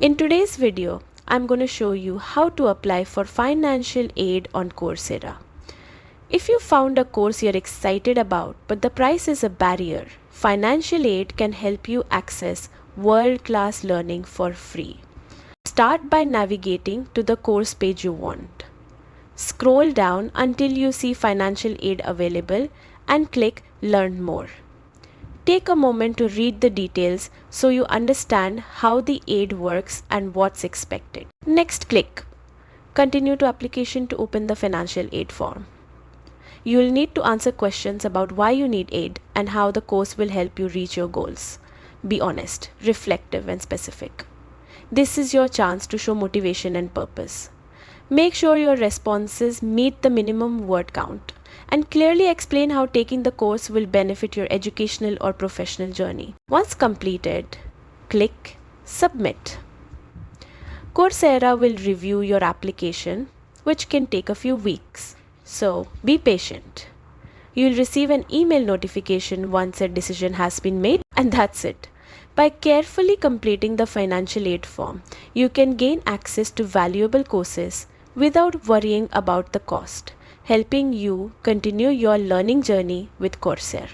In today's video, I'm going to show you how to apply for financial aid on Coursera. If you found a course you're excited about but the price is a barrier, financial aid can help you access world-class learning for free. Start by navigating to the course page you want. Scroll down until you see financial aid available and click Learn More. Take a moment to read the details so you understand how the aid works and what's expected. Next, click Continue to Application to open the financial aid form. You will need to answer questions about why you need aid and how the course will help you reach your goals. Be honest, reflective, and specific. This is your chance to show motivation and purpose. Make sure your responses meet the minimum word count and clearly explain how taking the course will benefit your educational or professional journey. Once completed, click Submit. Coursera will review your application, which can take a few weeks. So be patient. You'll receive an email notification once a decision has been made, and that's it. By carefully completing the financial aid form, you can gain access to valuable courses without worrying about the cost, helping you continue your learning journey with Coursera.